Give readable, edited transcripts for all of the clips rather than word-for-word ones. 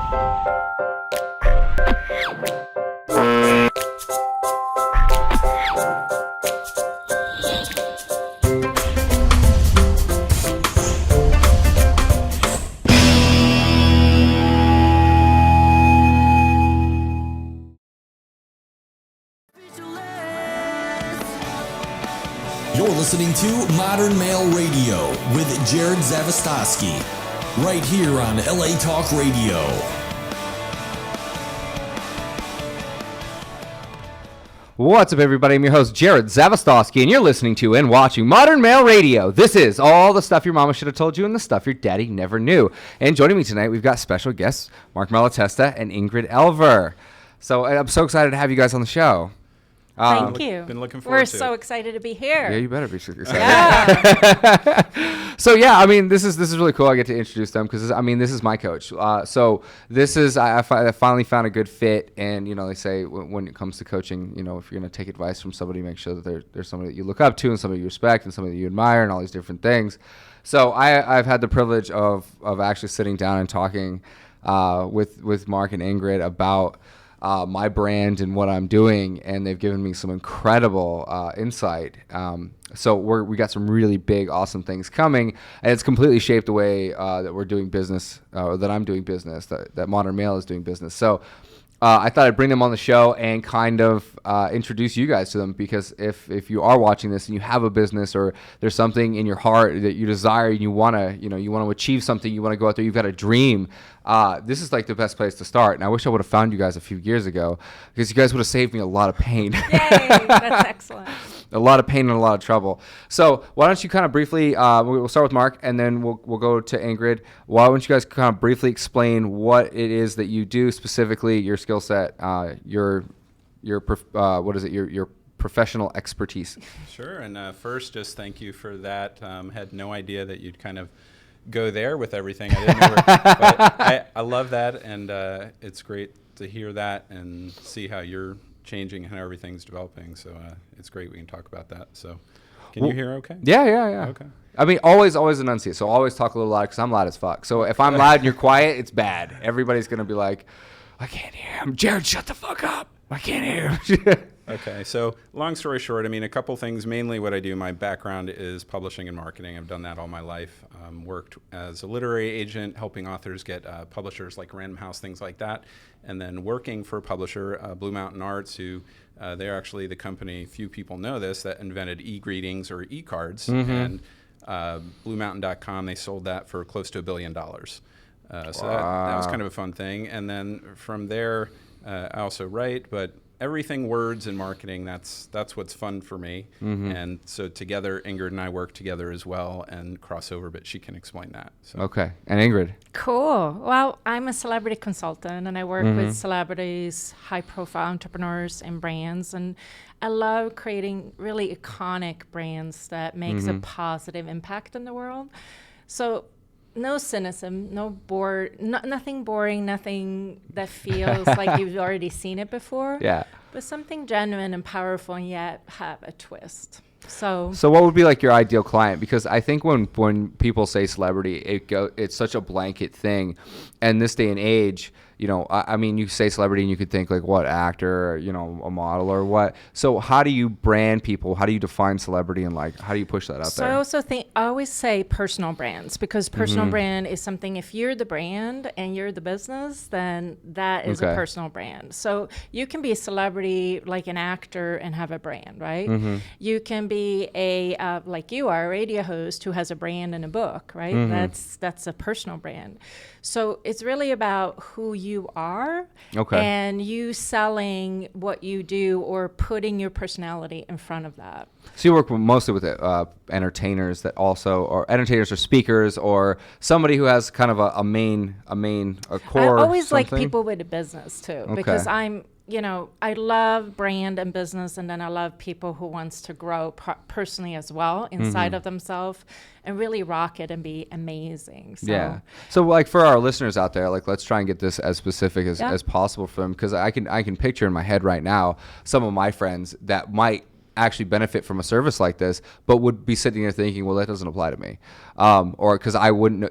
You're listening to Modern Male Radio with Jerod Zavistoski, right here on LA Talk Radio. What's up, everybody? I'm your host, Jerod Zavistoski, and you're listening to and watching Modern Male Radio. This is all the stuff your mama should have told you and the stuff your daddy never knew. And joining me tonight, we've got special guests, Mark Malatesta and Ingrid Elfver. So I'm so excited to have you guys on the show. Thank you. Been looking forward We're to so it. excited to be here. Yeah, you better be excited. Yeah. So yeah, I mean, this is really cool. I get to introduce them because this is my coach. So this is I finally found a good fit, and they say when it comes to coaching, if you're gonna take advice from somebody, make sure that there's somebody that you look up to and somebody you respect and somebody that you admire and all these different things. So I've had the privilege of actually sitting down and talking with Mark and Ingrid about my brand and what I'm doing, and they've given me some incredible insight. So we got some really big, awesome things coming, and it's completely shaped the way that we're doing business, or that I'm doing business, that Modern Male is doing business. So I thought I'd bring them on the show and kind of introduce you guys to them, because if you are watching this and you have a business or there's something in your heart that you desire and you want to achieve something, you want to go out there, you've got a dream, this is like the best place to start. And I wish I would have found you guys a few years ago, because you guys would have saved me a lot of pain. Yay, that's excellent. A lot of pain and a lot of trouble. So why don't you kind of briefly, we'll start with Mark, and then we'll go to Ingrid. Why don't you guys kind of briefly explain what it is that you do, specifically your skill set, your professional expertise? Sure. And first, just thank you for that. Had no idea that you'd kind of go there with everything. I didn't know but I love that, and it's great to hear that and see how you're changing and how everything's developing. So it's great we can talk about that. So can you hear okay? Yeah. Okay. I mean, always enunciate. So always talk a little louder, because I'm loud as fuck. So if I'm loud and you're quiet, it's bad. Everybody's going to be like, I can't hear him. Jerod, shut the fuck up. I can't hear him. Okay, so long story short, a couple things. Mainly what I do, my background is publishing and marketing. I've done that all my life. Worked as a literary agent, helping authors get publishers like Random House, things like that. And then working for a publisher, Blue Mountain Arts, who they're actually the company, few people know this, that invented e-greetings or e-cards. Mm-hmm. And BlueMountain.com, they sold that for close to $1 billion. So that was kind of a fun thing. And then from there, I also write, but everything words and marketing, that's what's fun for me. Mm-hmm. And so together, Ingrid and I work together as well and cross over, but she can explain that. So. Okay. And Ingrid? Cool. Well, I'm a celebrity consultant, and I work with celebrities, high-profile entrepreneurs, and brands. And I love creating really iconic brands that makes a positive impact in the world. So no cynicism, nothing boring, nothing that feels like you've already seen it before. Yeah. But something genuine and powerful, and yet have a twist. So what would be like your ideal client? Because I think when people say celebrity, it's such a blanket thing. And this day and age, you say celebrity and you could think like what, actor, a model or what. So how do you brand people? How do you define celebrity, and like how do you push that out there? I always say personal brands, because personal brand is something, if you're the brand and you're the business, then that is a personal brand. So you can be a celebrity like an actor and have a brand, right? Mm-hmm. You can be like you are, a radio host who has a brand and a book, right? Mm-hmm. That's a personal brand. So it's really about who you are and you selling what you do or putting your personality in front of that. So you work mostly with entertainers that also, or entertainers or speakers, or somebody who has kind of a core. I always something? like people with a business too, because I love brand and business, and then I love people who wants to grow personally as well inside of themselves and really rock it and be amazing. So. Yeah. So like for our listeners out there, like let's try and get this as specific as possible for them, because I can picture in my head right now some of my friends that might actually benefit from a service like this, but would be sitting there thinking, well, that doesn't apply to me, or because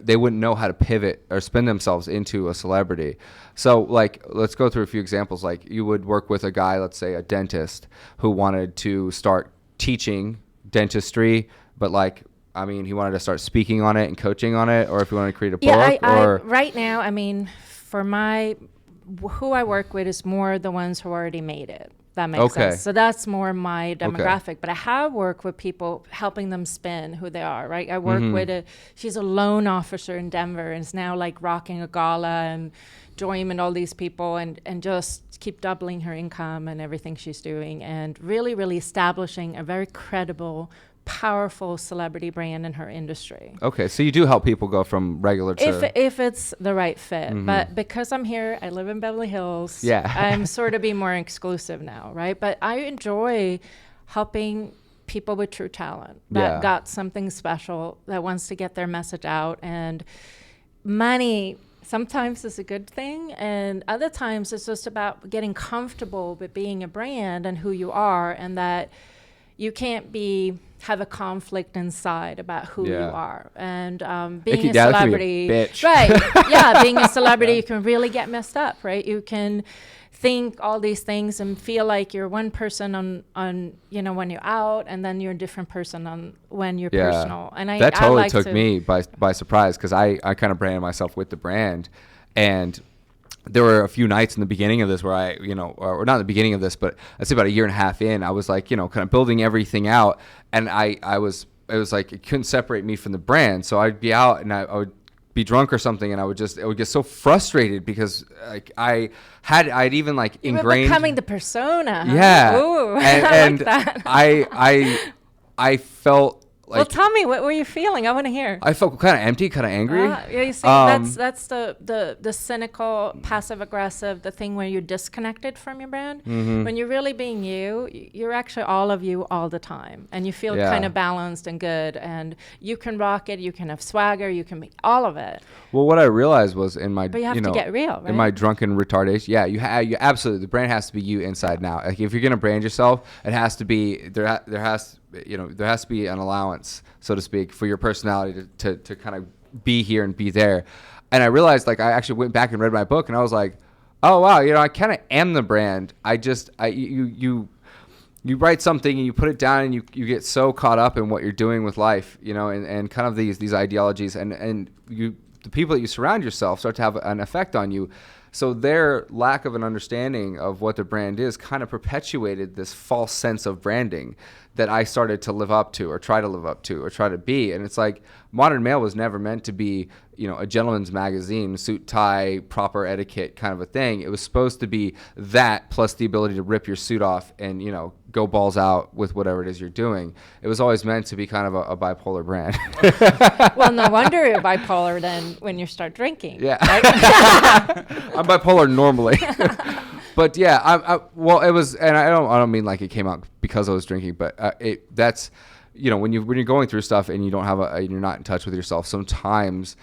they wouldn't know how to pivot or spin themselves into a celebrity. So like, let's go through a few examples. Like, you would work with a guy, let's say a dentist, who wanted to start teaching dentistry, but like, I mean, he wanted to start speaking on it and coaching on it, or if he wanted to create a book. Right now, I mean, for who I work with is more the ones who already made it. That makes sense. So that's more my demographic. Okay. But I have worked with people, helping them spin who they are, right? I work with she's a loan officer in Denver and is now like rocking a gala and joining all these people and just keep doubling her income and everything she's doing, and really, really establishing a very credible, powerful celebrity brand in her industry. Okay, so you do help people go from regular to... If it's the right fit. But because I'm here, I live in Beverly Hills, I'm sort of being more exclusive now, right? But I enjoy helping people with true talent that got something special, that wants to get their message out. And money sometimes is a good thing, and other times it's just about getting comfortable with being a brand and who you are, and that you can't have a conflict inside about who you are. And being a celebrity, right? Being a celebrity, you can really get messed up, right? You can think all these things and feel like you're one person on when you're out, and then you're a different person on when you're personal. And that totally took me by surprise, because I kind of branded myself with the brand, and there were a few nights in the beginning of this where I, or not the beginning of this, but I'd say about a year and a half in, I was like, kind of building everything out. And it was like, it couldn't separate me from the brand. So I'd be out and I would be drunk or something, and I would get so frustrated because like I'd even like ingrained. You were becoming the persona. Huh? Yeah. Ooh, and I like that. I felt like, well, tell me, what were you feeling? I want to hear. I felt kind of empty, kind of angry. You see, that's the cynical, passive aggressive, the thing where you're disconnected from your brand. When you're really being you're actually all of you all the time, and you feel kind of balanced and good, and you can rock it. You can have swagger. You can be all of it. Well, what I realized was but you have to get real, right? In my drunken retardation, you absolutely, the brand has to be you inside and out. Like, if you're gonna brand yourself, it has to be there has to be an allowance, so to speak, for your personality to kind of be here and be there. And I realized, like, I actually went back and read my book, and I was like, oh wow, I kind of am the brand. You write something and you put it down, and you get so caught up in what you're doing with life, and kind of these ideologies, and the people that you surround yourself start to have an effect on you. So their lack of an understanding of what the brand is kind of perpetuated this false sense of branding that I started to live up to, or try to live up to, or try to be. And it's like, Modern Male was never meant to be, a gentleman's magazine, suit, tie, proper etiquette kind of a thing. It was supposed to be that, plus the ability to rip your suit off and, go balls out with whatever it is you're doing. It was always meant to be kind of a bipolar brand. Well, no wonder you're bipolar then when you start drinking. Yeah. Right? I'm bipolar normally. But yeah, well, it was, and I don't mean like it came out because I was drinking, but that's, when you're going through stuff and you don't have you're not in touch with yourself, sometimes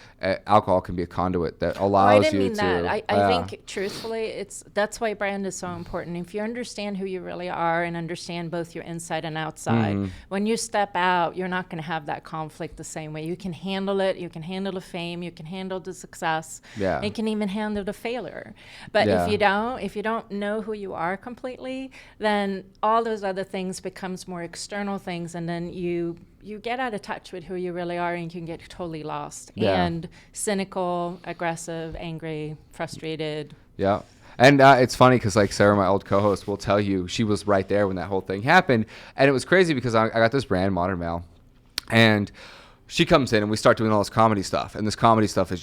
alcohol can be a conduit that allows you to. I didn't mean that. I think truthfully, that's why brand is so important. If you understand who you really are and understand both your inside and outside, when you step out, you're not going to have that conflict the same way. You can handle it. You can handle the fame. You can handle the success. Yeah. You can even handle the failure. But if you don't know who you are completely, then all those other things becomes more external things, and then you get out of touch with who you really are, and you can get totally lost and cynical, aggressive, angry, frustrated. Yeah. And it's funny because, like, Sarah, my old co-host, will tell you she was right there when that whole thing happened. And it was crazy because I got this brand, Modern Male, and she comes in and we start doing all this comedy stuff. And this comedy stuff is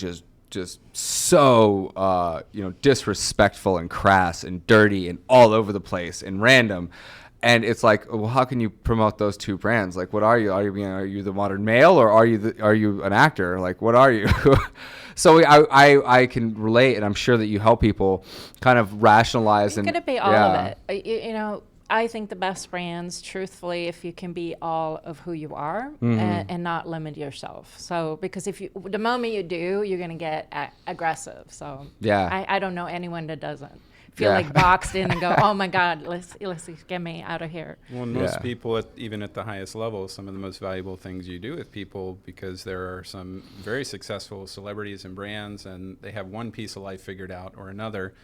just so, disrespectful and crass and dirty and all over the place and random. And it's like, well, how can you promote those two brands? Like, what are you? Are you the Modern Male, or are you an actor? Like, what are you? So I can relate, and I'm sure that you help people kind of rationalize. It's going to be all of it. I think the best brands, truthfully, if you can be all of who you are and not limit yourself. So, because the moment you do, you're going to get aggressive. So, I don't know anyone that doesn't. feel like boxed in and go, oh my God, let's get me out of here. Well, most people, even at the highest level, some of the most valuable things you do with people, because there are some very successful celebrities and brands, and they have one piece of life figured out or another,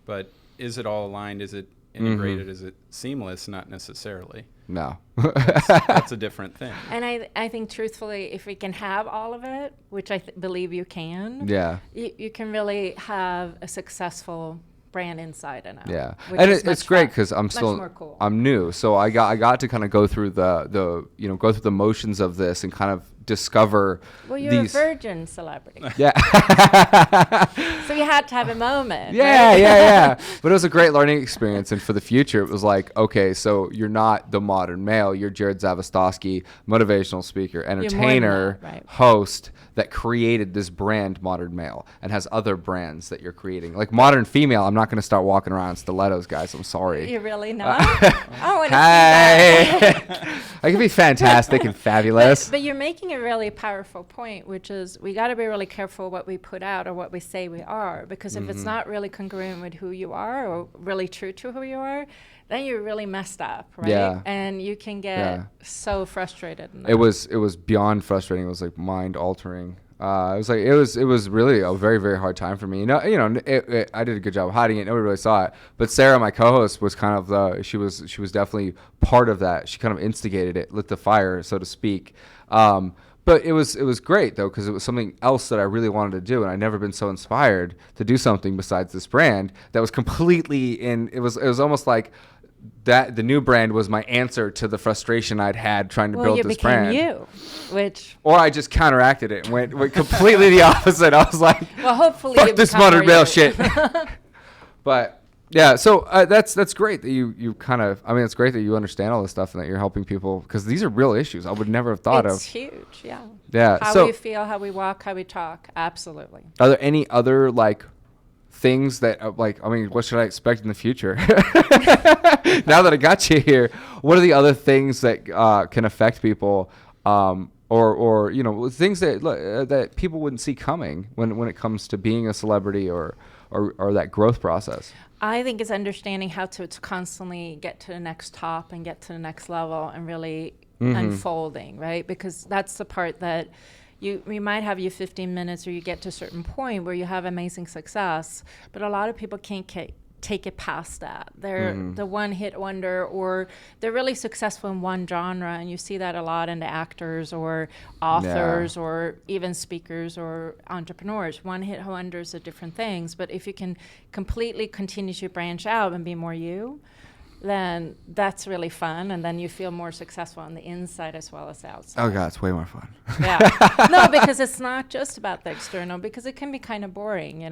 but is it all aligned? Is it integrated? Is it seamless? Not necessarily. No. That's a different thing. And I think truthfully, if we can have all of it, which I believe you can, you can really have a successful brand inside and out. Yeah, and it's great because I'm new, so I got to kind of go through the motions of this and kind of discover. Well, you're a virgin celebrity. Yeah. So you had to have a moment. Yeah, right? yeah. But it was a great learning experience, and for the future, it was like, okay, so you're not the modern male. You're Jerod Zavistoski, motivational speaker, entertainer, host that created this brand, Modern Male, and has other brands that you're creating. Like Modern Female, I'm not going to start walking around in stilettos, guys. I'm sorry. You're really not? I want to see that. I can be fantastic and fabulous. But you're making a really powerful point, which is we got to be really careful what we put out or what we say we are, because if it's not really congruent with who you are or really true to who you are, then you're really messed up, right? Yeah. And you can get so frustrated. It was beyond frustrating. It was like mind altering. It was really a very, very hard time for me. I did a good job of hiding it. Nobody really saw it. But Sarah, my co-host, was kind of she was definitely part of that. She kind of instigated it, lit the fire, so to speak. But it was great though, because it was something else that I really wanted to do, and I'd never been so inspired to do something besides this brand that was completely in. It was almost like that the new brand was my answer to the frustration I'd had trying to build this brand. Or I just counteracted it and went completely the opposite. I was like, well, hopefully fuck this Modern Male shit. But yeah, so that's great that you kind of, I mean, it's great that you understand all this stuff and that you're helping people, because these are real issues I would never have thought of. It's huge, yeah. Yeah. How we feel, how we walk, how we talk, absolutely. Are there any other things that what should I expect in the future? Now that I got you here, what are the other things that can affect people, or things that people wouldn't see coming when it comes to being a celebrity or that growth process? I think it's understanding how to constantly get to the next top and get to the next level and really unfolding, right? Because that's the part that you might have your 15 minutes or you get to a certain point where you have amazing success, but a lot of people can't take it past that. They're the one hit wonder, or they're really successful in one genre, and you see that a lot in the actors or authors or even speakers or entrepreneurs. One hit wonders are different things, but if you can completely continue to branch out and be more you, then that's really fun, and then you feel more successful on the inside as well as the outside. Oh God, it's way more fun. Yeah. No, because it's not just about the external, because it can be kind of boring,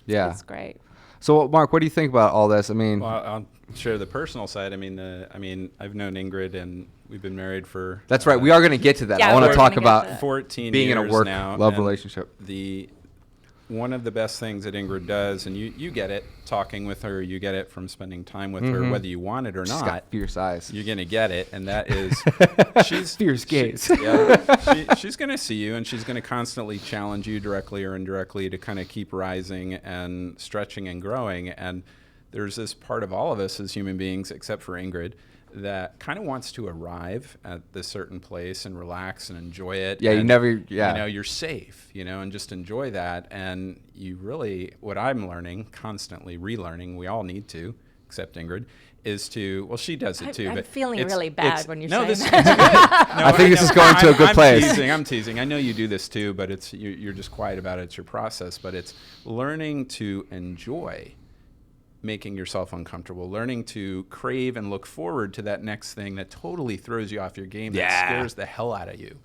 Yeah. It's great. So Mark, what do you think about all this? I mean, well, I'll share the personal side. I mean, I've known Ingrid, and we've been married for. That's right. We are going to get to that. Yeah, I want to talk about 14 being years in a work now, love relationship. One of the best things that Ingrid does, and you get it talking with her, you get it from spending time with her, whether you want it or She's not. got fierce eyes. You're gonna get it, and that is she's fierce gaze. She's gonna see you, and she's gonna constantly challenge you directly or indirectly to kind of keep rising and stretching and growing. And there's this part of all of us as human beings, except for Ingrid, that kind of wants to arrive at this certain place and relax and enjoy it. Yeah, and, you're safe, and just enjoy that. And you really, what I'm learning, constantly relearning, we all need to, except Ingrid, is to, well, she does it too. I'm but feeling really bad when you're saying that. No, I think this is going to a good place. I'm teasing. I know you do this too, but you're just quiet about it. It's your process, but it's learning to enjoy making yourself uncomfortable, learning to crave and look forward to that next thing that totally throws you off your game, that scares the hell out of you,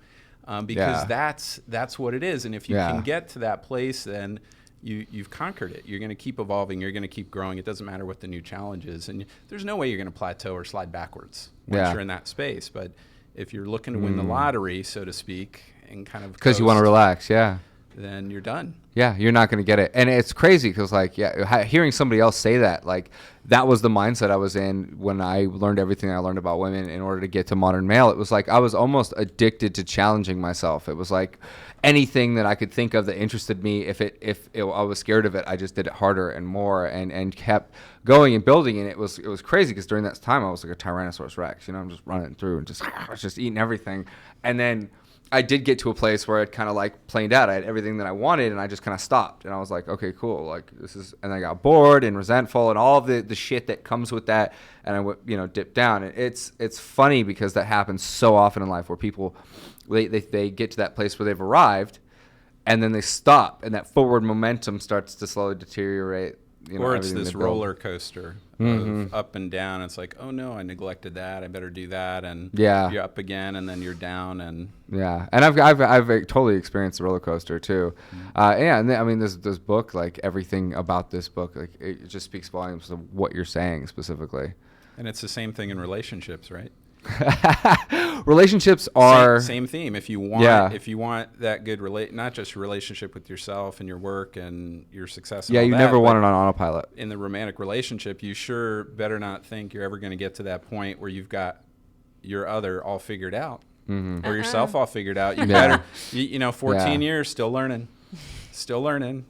because that's what it is. And if you can get to that place, then you've conquered it. You're going to keep evolving. You're going to keep growing. It doesn't matter what the new challenge is, and there's no way you're going to plateau or slide backwards once you're in that space. But if you're looking to win the lottery, so to speak, and kind of because you want to relax, then you're done. Yeah, you're not going to get it. And it's crazy because, like, hearing somebody else say that, like, that was the mindset I was in when I learned everything I learned about women in order to get to Modern Male. It was like I was almost addicted to challenging myself. It was like anything that I could think of that interested me, if I was scared of it, I just did it harder and more and kept going and building. And it was crazy because during that time I was like a Tyrannosaurus Rex. I'm just running through and just eating everything. And then I did get to a place where it kind of like planed out. I had everything that I wanted, and I just kind of stopped. And I was like, okay, cool. Like this is, and I got bored and resentful and all of the shit that comes with that. And I dipped down. And it's funny because that happens so often in life where people, they get to that place where they've arrived, and then they stop, and that forward momentum starts to slowly deteriorate. Or it's this roller coaster of up and down. It's like, oh no, I neglected that. I better do that, and you're up again, and then you're down, and and I've totally experienced the roller coaster too. And I mean, this book, like everything about this book, like it just speaks volumes of what you're saying specifically. And it's the same thing in relationships, right? Relationships are same theme. If you want that good not just relationship with yourself and your work and your success. And all you that, never want it on autopilot. In the romantic relationship, you sure better not think you're ever going to get to that point where you've got your other all figured out or yourself all figured out. You better, 14 years still learning.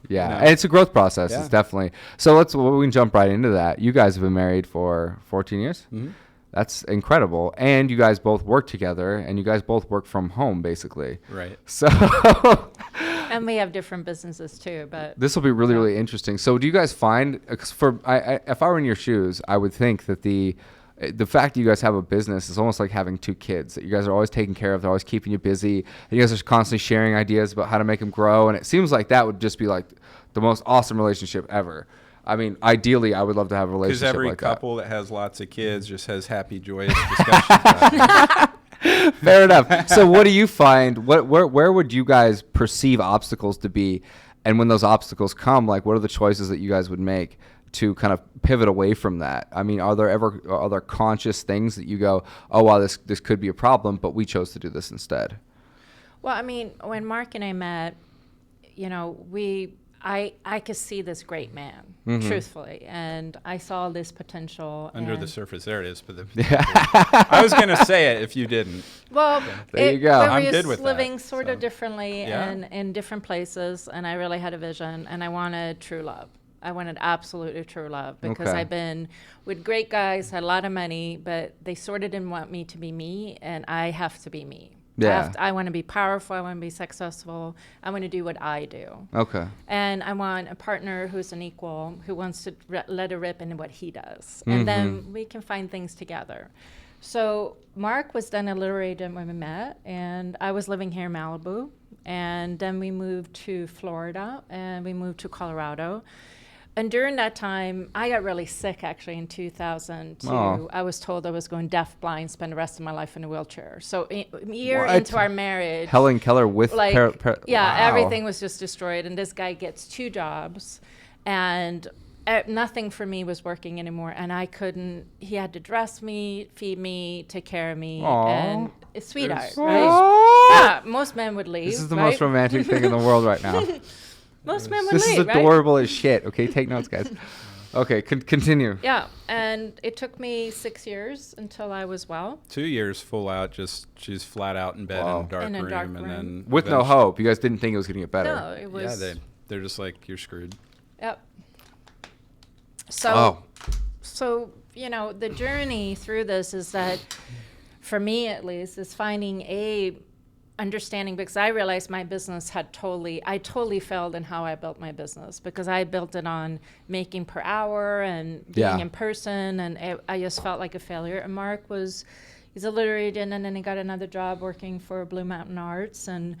Yeah, and it's a growth process. It's definitely. So we can jump right into that. You guys have been married for 14 years. Mm-hmm. That's incredible. And you guys both work together, and you guys both work from home, basically. Right. So. And we have different businesses too, but. This will be really, really interesting. So do you guys find, if I were in your shoes, I would think that the fact that you guys have a business is almost like having two kids that you guys are always taking care of. They're always keeping you busy. And you guys are constantly sharing ideas about how to make them grow. And it seems like that would just be like the most awesome relationship ever. I mean, ideally, I would love to have a relationship like that. Because every couple that has lots of kids just has happy, joyous discussions. Fair enough. So what do you find? Where would you guys perceive obstacles to be? And when those obstacles come, like, what are the choices that you guys would make to kind of pivot away from that? I mean, are there conscious things that you go, oh, wow, this could be a problem, but we chose to do this instead? Well, I mean, when Mark and I met, I could see this great man, truthfully, and I saw this potential. Under the surface, there it is. But I was going to say it if you didn't. Well, there you go. I'm good with living that, sort of differently and in different places, and I really had a vision, and I wanted true love. I wanted absolutely true love because I've been with great guys, had a lot of money, but they sort of didn't want me to be me, and I have to be me. Yeah. I want to be powerful. I want to be successful. I want to do what I do. Okay. And I want a partner who's an equal, who wants to let it rip in what he does. And then we can find things together. So Mark was then a literary agent when we met, and I was living here in Malibu. And then we moved to Florida, and we moved to Colorado. And during that time, I got really sick, actually, in 2002. Oh. I was told I was going deaf, blind, spend the rest of my life in a wheelchair. So a year into our marriage. Helen Keller with... wow. Everything was just destroyed. And this guy gets 2 jobs. And nothing for me was working anymore. And I couldn't... He had to dress me, feed me, take care of me. Aww. And it's sweetheart, right? Yeah, most men would leave. This is the most romantic thing in the world right now. Most men would leave, This is adorable as shit. Okay, take notes, guys. Okay, continue. Yeah, and it took me 6 years until I was well. 2 years full out, she's flat out in bed in a dark room. And then with no hope. You guys didn't think it was going to get better. No, it was... Yeah, they're just like, you're screwed. Yep. So, the journey through this is that, for me at least, is finding understanding, because I realized my business I totally failed in how I built my business, because I built it on making per hour and being in person, and I just felt like a failure. And Mark he's a literary agent, and then he got another job working for Blue Mountain Arts, and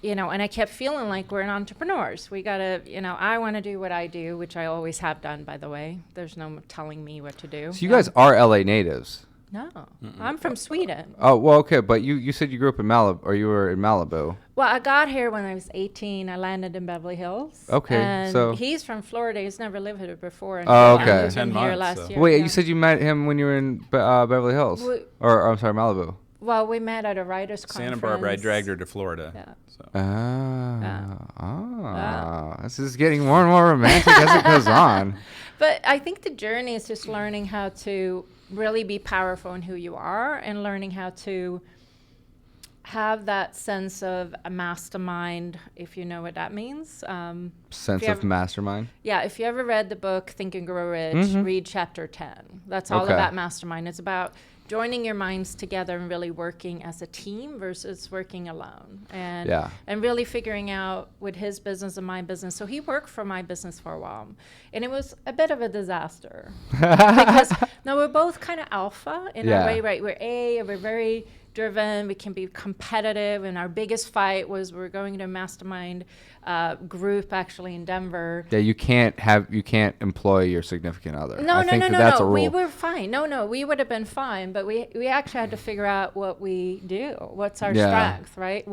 and I kept feeling like we're entrepreneurs. We gotta, I want to do what I do, which I always have done, by the way. There's no telling me what to do. So you guys are LA natives. No, I'm from Sweden. Oh, well, okay, but you said you grew up in Malibu, or you were in Malibu. Well, I got here when I was 18. I landed in Beverly Hills. Okay, and so... he's from Florida. He's never lived here before. Oh, okay. I moved here last year. Wait, you said you met him when you were in Beverly Hills? Or I'm sorry, Malibu. Well, we met at a writers' conference. Santa Barbara. I dragged her to Florida. Yeah. So. This is getting more and more romantic as it goes on. But I think the journey is just learning how to really be powerful in who you are and learning how to have that sense of a mastermind, if you know what that means. Sense of mastermind? Yeah, if you ever read the book Think and Grow Rich, read chapter 10. That's all about mastermind. It's about joining your minds together and really working as a team versus working alone. And really figuring out with his business and my business. So he worked for my business for a while. And it was a bit of a disaster. Because we're both kind of alpha in our way, right? We're very driven, we can be competitive, and our biggest fight was we're going to a mastermind group actually in Denver. Yeah, you can't employ your significant other. No, that's a rule. We were fine. We would have been fine, but we actually had to figure out what we do. What's our strength, right?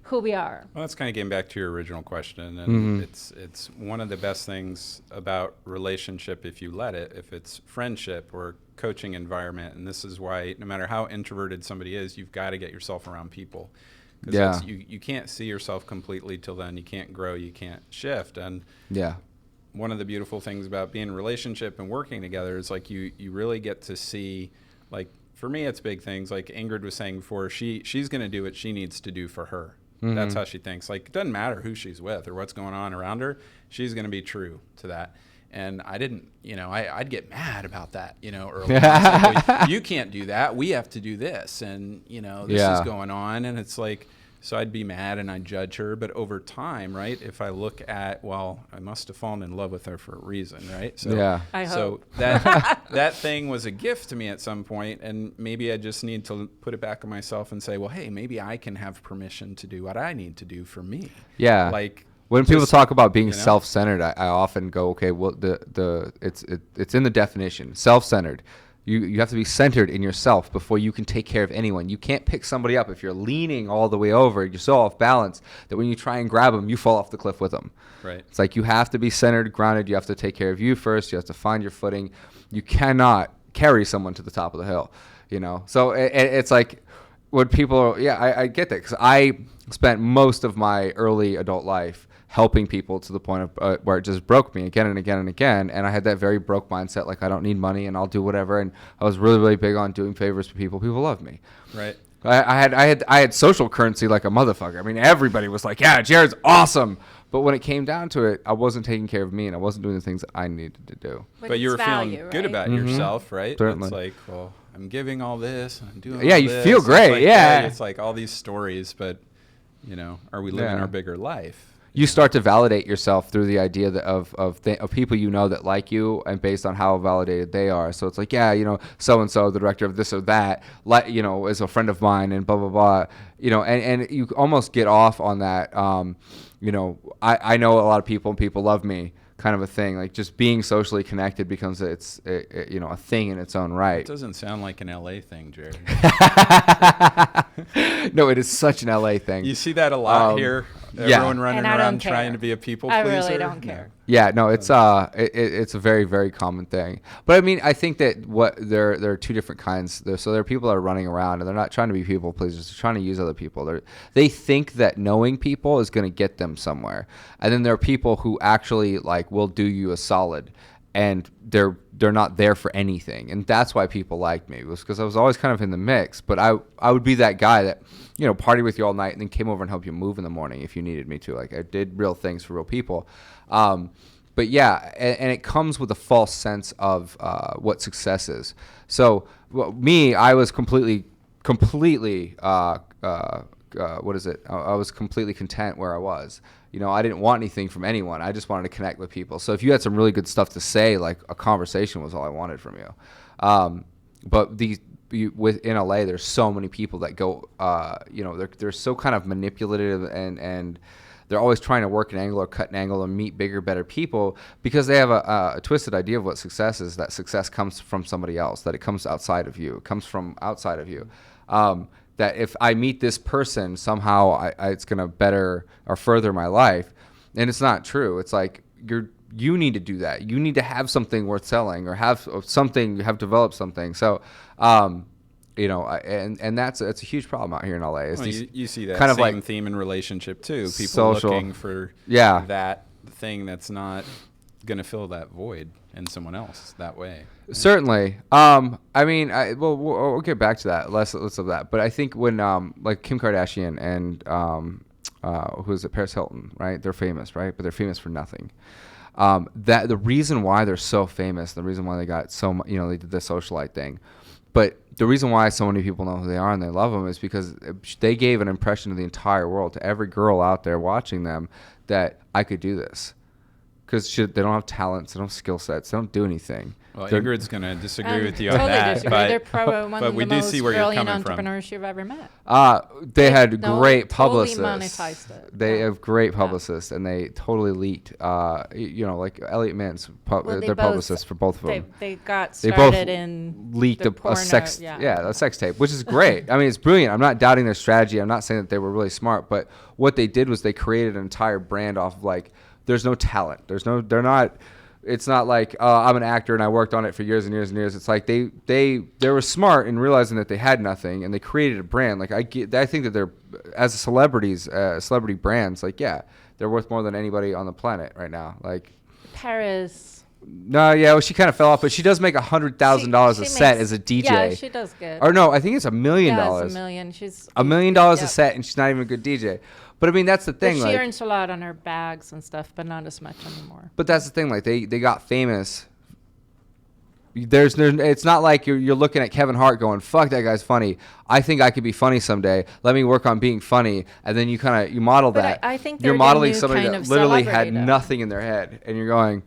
Who we are. Well, that's kind of getting back to your original question, and it's one of the best things about relationship, if you let it, if it's friendship or coaching environment, and this is why no matter how introverted somebody is, you've got to get yourself around people. Because you can't see yourself completely till then. You can't grow, you can't shift. And one of the beautiful things about being in a relationship and working together is like you really get to see, like for me it's big things. Like Ingrid was saying before, she's going to do what she needs to do for her. That's how she thinks. Like it doesn't matter who she's with or what's going on around her, she's going to be true to that. And I didn't, I'd get mad about that, early on. Like, well, you can't do that. We have to do this. And, this is going on. And it's like, so I'd be mad and I'd judge her. But over time, right, if I look at, well, I must have fallen in love with her for a reason, right? So, I hope. So that thing was a gift to me at some point. And maybe I just need to put it back on myself and say, well, hey, maybe I can have permission to do what I need to do for me. Yeah. Like, when people talk about being self-centered, I often go, okay, well, it's in the definition, self-centered. You have to be centered in yourself before you can take care of anyone. You can't pick somebody up if you're leaning all the way over. You're so off balance that when you try and grab them, you fall off the cliff with them. Right. It's like you have to be centered, grounded. You have to take care of you first. You have to find your footing. You cannot carry someone to the top of the hill. So it's like when people, I get that because I spent most of my early adult life helping people to the point of where it just broke me again and again and again. And I had that very broke mindset, like I don't need money and I'll do whatever. And I was really, really big on doing favors for people. People love me. Right. I had social currency like a motherfucker. I mean, everybody was like, yeah, Jared's awesome. But when it came down to it, I wasn't taking care of me and I wasn't doing the things that I needed to do. But you were feeling good about yourself, right? Certainly. It's like, well, I'm giving all this, I'm doing all you this. feel great, like, it's like all these stories, but, are we living our bigger life? You start to validate yourself through the idea of people that like you and based on how validated they are. So it's like, so-and-so, the director of this or that, is a friend of mine and blah, blah, blah. And you almost get off on that, I know a lot of people and people love me kind of a thing. Like just being socially connected becomes a thing in its own right. It doesn't sound like an LA thing, Jared. No, it is such an LA thing. You see that a lot here. Everyone running around trying to be a people pleaser. I really don't care. Yeah, no, it's a very, very common thing. But I mean, I think that there are two different kinds. So there are people that are running around and they're not trying to be people pleasers. They're trying to use other people. They think that knowing people is going to get them somewhere. And then there are people who actually will do you a solid, and they're not there for anything. And that's why people liked me, was because I was always kind of in the mix. But I would be that guy that party with you all night and then came over and helped you move in the morning if you needed me to. Like I did real things for real people. But yeah, and it comes with a false sense of what success is. So I was completely I was completely content where I was. I didn't want anything from anyone. I just wanted to connect with people. So if you had some really good stuff to say, like a conversation was all I wanted from you. But within LA, there's so many people that go, they're so kind of manipulative and they're always trying to work an angle or cut an angle and meet bigger, better people because they have a twisted idea of what success is, that success comes from somebody else, that it comes outside of you. It comes from outside of you. That if I meet this person, somehow it's going to better or further my life. And it's not true. It's like you need to do that. You need to have something worth selling or have developed something. So, and it's a huge problem out here in LA. You see that kind of same theme in relationship too. People looking for that thing that's not going to fill that void in someone else that way. Certainly. I mean, we'll get back to that. Less of that. But I think when like Kim Kardashian and who is it, Paris Hilton, right? They're famous, right? But they're famous for nothing. That the reason why they're so famous, the reason why they got so much, they did the socialite thing. But the reason why so many people know who they are and they love them is because they gave an impression to the entire world, to every girl out there watching them, that I could do this. Because they don't have talents, they don't have skill sets, they don't do anything. Well, Ingrid's going to disagree with you on totally that. Disagree. But, They're probably one of we the do most see where you're brilliant coming from. entrepreneurs you've ever met. They had great totally publicists. monetized it. They have great publicists, and they totally leaked. Like Elliot Mintz, their publicist for both of them. They got started in leaked the porno, a sex tape, which is great. I mean, it's brilliant. I'm not doubting their strategy. I'm not saying that they were really smart, but what they did was they created an entire brand off of like, there's no talent. It's not like I'm an actor and I worked on it for years and years and years. It's like they were smart in realizing that they had nothing, and they created a brand. Like I think that they're, as celebrities, celebrity brands, like they're worth more than anybody on the planet right now. Like Paris. No, well, she kind of fell off, but she does make $100,000 a set as a DJ. Yeah, she does good. Or no, I think it's $1 million. Yeah, it's $1 million. She's $1 million a set, and she's not even a good DJ. But I mean, that's the thing. But she earns a lot on her bags and stuff, but not as much anymore. But that's the thing. Like they got famous. It's not like you're looking at Kevin Hart going, "Fuck, that guy's funny. I think I could be funny someday. Let me work on being funny." And then you model that. I think you're modeling somebody that literally had nothing in their head, and you're going,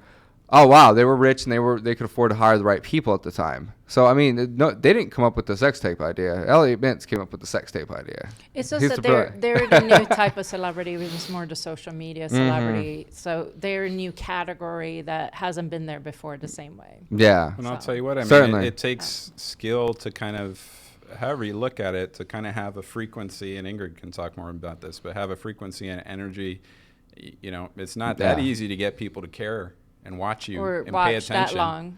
"Oh wow, they were rich and they could afford to hire the right people at the time." So I mean, no, they didn't come up with the sex tape idea. Elliot Mintz came up with the sex tape idea. It's just that they're the new type of celebrity, which is more the social media celebrity. Mm-hmm. So they're a new category that hasn't been there before the same way. Yeah. And I'll tell you what, I mean, certainly. It takes skill to kind of, however you look at it, to kind of have a frequency, and Ingrid can talk more about this, but have a frequency and energy. It's not that easy to get people to care and watch you or and watch pay attention that long.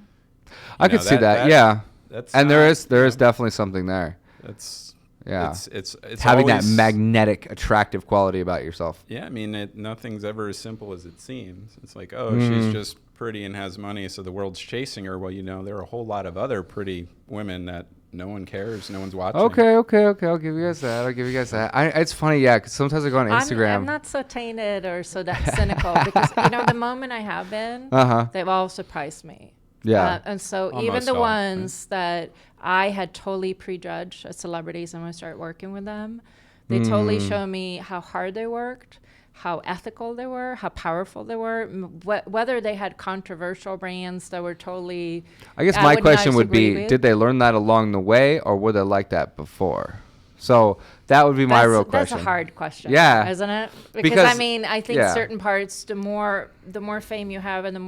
I could see that. Yeah. And there is definitely something there. It's having that magnetic, attractive quality about yourself. Yeah, I mean, nothing's ever as simple as it seems. It's like, she's just pretty and has money, so the world's chasing her. Well, there are a whole lot of other pretty women that no one cares, no one's watching. Okay. I'll give you guys that. It's funny, because sometimes I go on Instagram. I'm not so tainted or so that cynical because the moment I have been, they've all surprised me. Yeah. And so even the ones that I had totally prejudged as celebrities, and when I started working with them, they totally show me how hard they worked, how ethical they were, how powerful they were, whether they had controversial brands that were totally. I guess my question would be, did they learn that along the way, or were they like that before? So that would be my real question. That's a hard question. Yeah. Isn't it? Because I mean, I think certain parts, the more fame you have and the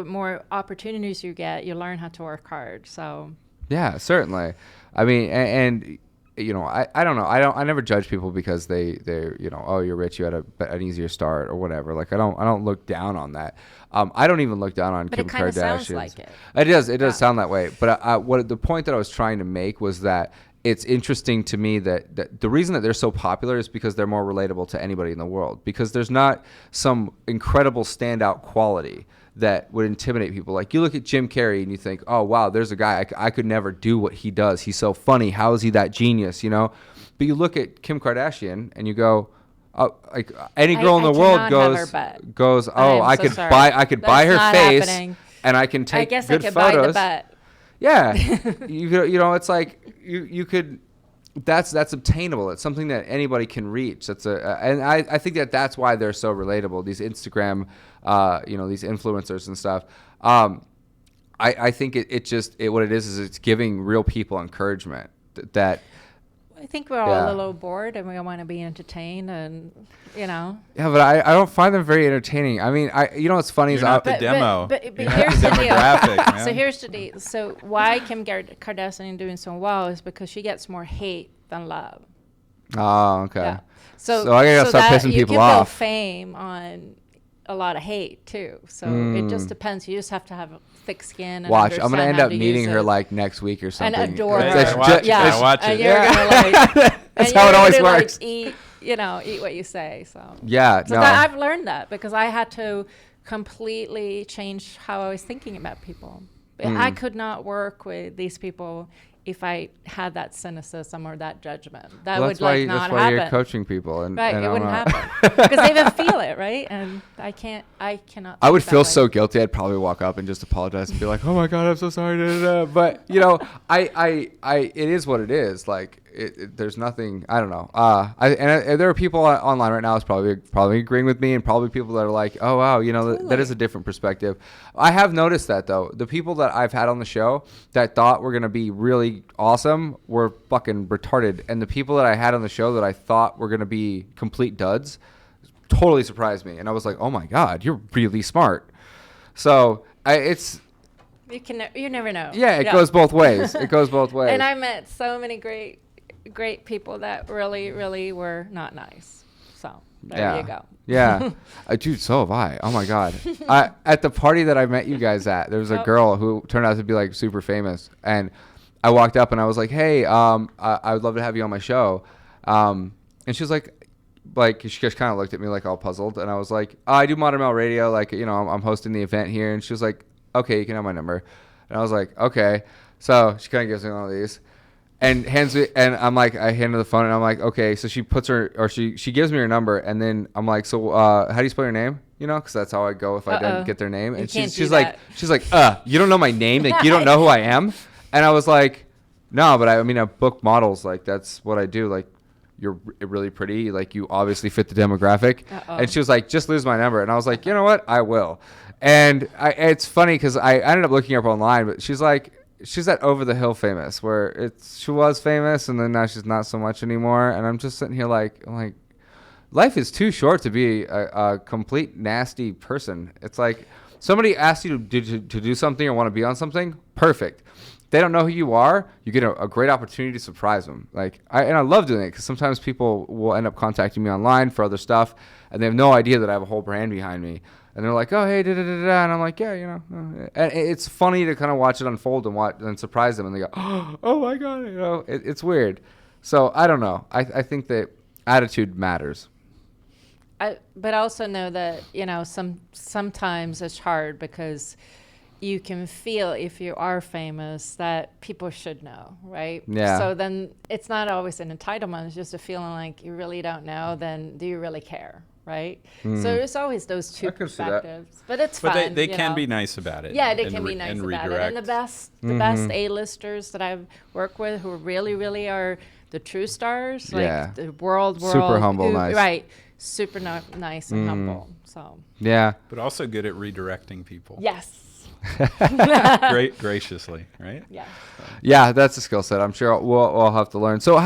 more opportunities you get, you learn how to work hard. So yeah, certainly. I mean, and I don't know. I never judge people because they're you're rich, you had an easier start or whatever. Like I don't look down on that. I don't even look down on Kim Kardashian. But it kind of sounds like it. It does sound that way. But what the point that I was trying to make was that it's interesting to me that the reason that they're so popular is because they're more relatable to anybody in the world, because there's not some incredible standout quality that would intimidate people. Like you look at Jim Carrey and you think, oh wow, there's a guy I could never do what he does. He's so funny. How is he that genius? But you look at Kim Kardashian and you go, oh, like any girl in the world goes, oh, I could buy her face happening. And I can take good photos. I guess I could buy the butt. Yeah, it's like you could. That's obtainable. It's something that anybody can reach. And I think that's why they're so relatable. These Instagram, these influencers and stuff. I think what it is it's giving real people encouragement that. I think we're all a little bored and we want to be entertained and, Yeah, but I don't find them very entertaining. I mean, what's funny is not the demo. But here's the deal. So here's the deal. So why Kim Kardashian doing so well is because she gets more hate than love. Oh, okay. Yeah. So I gotta start pissing people off. You can build fame on a lot of hate too. So it just depends. You just have to have a thick skin. And watch, I'm gonna end up meeting her like next week or something. And adore her. Watch it. And you're gonna that's how it always works. Eat eat what you say. So yeah, so no. I've learned that because I had to completely change how I was thinking about people. I could not work with these people if I had that cynicism or that judgment. That would not happen. That's why you're coaching people, and right, and it I'm wouldn't not. happen because they would feel it, right? And I cannot. I would think feel that so way. guilty. I'd probably walk up and just apologize and be like, "Oh my God, I'm so sorry." But it is what it is. Like, there's nothing. I don't know. And there are people online right now who's probably agreeing with me, and probably people that are like, "Oh wow, that is a different perspective." I have noticed that though. The people that I've had on the show that thought were gonna be really awesome were fucking retarded, and the people that I had on the show that I thought were gonna be complete duds totally surprised me, and I was like, "Oh my God, you're really smart." So You never know. Yeah, it goes both ways. It goes both ways. And I met so many great people that really, really were not nice. So there you go. Yeah. Dude, so have I. Oh my God. At the party that I met you guys at, there was a girl who turned out to be like super famous, and I walked up and I was like, "Hey, I would love to have you on my show." And she was like she just kind of looked at me like all puzzled, and I was like, I do Modern Male Radio, like, I'm hosting the event here. And she was like, "Okay, you can have my number." And I was like, "Okay." So she kind of gives me one of these and hands me, and I'm like, I hand her the phone, and I'm like, "Okay." So she she gives me her number, and then I'm like, "So how do you spell your name?" Because that's how I go if I didn't get their name. And she's like, "You don't know my name? Like, you don't know who I am?" And I was like, "No, but I book models. Like, that's what I do. Like, you're really pretty. Like, you obviously fit the demographic." And she was like, "Just lose my number." And I was like, "You know what? I will." And it's funny because I ended up looking her up online, but she's that Over the Hill famous, where she was famous and then now she's not so much anymore. And I'm just sitting here like, life is too short to be a complete nasty person. It's like somebody asks you to do something or want to be on something, perfect. They don't know who you are, you get a great opportunity to surprise them. I love doing it because sometimes people will end up contacting me online for other stuff, and they have no idea that I have a whole brand behind me. And they're like, "Oh, hey, da-da-da-da," and I'm like, "Yeah, And it's funny to kind of watch it unfold and surprise them, and they go, "Oh my God," it's weird. So I don't know. I think that attitude matters. But I also know that sometimes it's hard because you can feel if you are famous that people should know, right? Yeah. So then it's not always an entitlement. It's just a feeling like you really don't know. Then do you really care, right? So there's always those two perspectives. But it's fun. But they can be nice about it. Yeah, they can be nice about it. And the best A-listers that I've worked with who really, really are the true stars, like the world. Super humble, nice. Right. Super nice and humble. So. Yeah. But also good at redirecting people. Yes. Graciously, right? Yeah. Yeah, that's a skill set. I'm sure we'll have to learn. So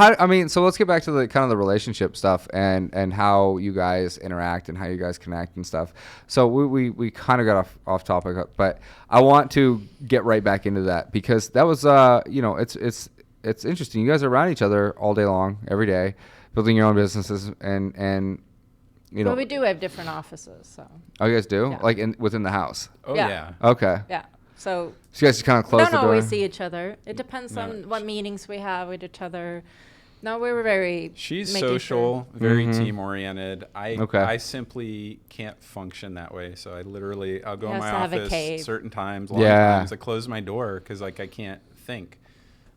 so let's get back to the kind of the relationship stuff and how you guys interact and how you guys connect and stuff. So we kind of got off topic, but I want to get right back into that because that was it's interesting. You guys are around each other all day long, every day, building your own businesses and Well, we do have different offices, so. Oh, you guys do? Yeah. Like within the house? Oh, yeah. Okay. Yeah. So you guys just kind of close the door? We don't always see each other. It depends on what meetings we have with each other. No, we were very. She's social, very team-oriented. Okay. I simply can't function that way. So I'll go in my have a office cave. certain times, long times. I close my door because I can't think.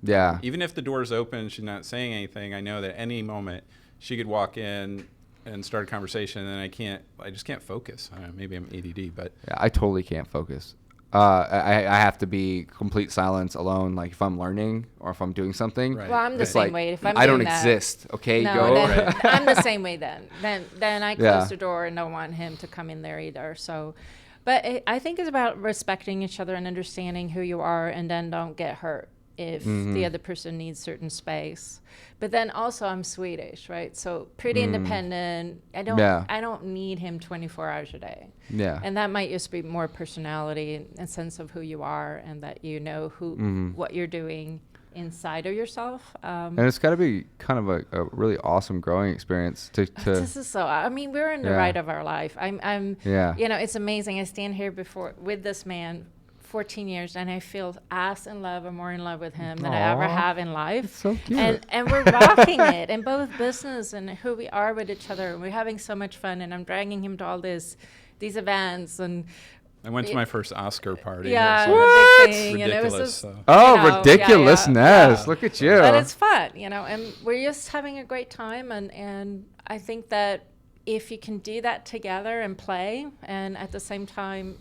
Yeah. Even if the door's open, she's not saying anything, I know that any moment she could walk in and start a conversation, and I just can't focus. I don't know, maybe I'm ADD, but yeah, I totally can't focus. I have to be complete silence alone, like if I'm learning or if I'm doing something. Right. Well, I'm the same way. If I'm I don't doing that, exist. Okay, no, go. Then, I'm the same way then. Then I close the door and don't want him to come in there either. So, but I think it's about respecting each other and understanding who you are, and then don't get hurt if the other person needs certain space. But then also I'm Swedish, right? So pretty independent. I don't need him 24 hours a day. Yeah. And that might just be more personality and sense of who you are, and that you know what you're doing inside of yourself. And it's got to be kind of a really awesome growing experience to This is so. I mean, we're in the ride of our life. I'm. Yeah. It's amazing. I stand here with this man 14 years, and I feel as in love or more in love with him than I ever have in life. That's so cute. And we're rocking it in both business and who we are with each other. And we're having so much fun, and I'm dragging him to all these events. And I went to my first Oscar party. yeah, What? big thing, and it was just, ridiculousness. yeah. Look at you. But it's fun, and we're just having a great time. And I think that if you can do that together and play, and at the same time,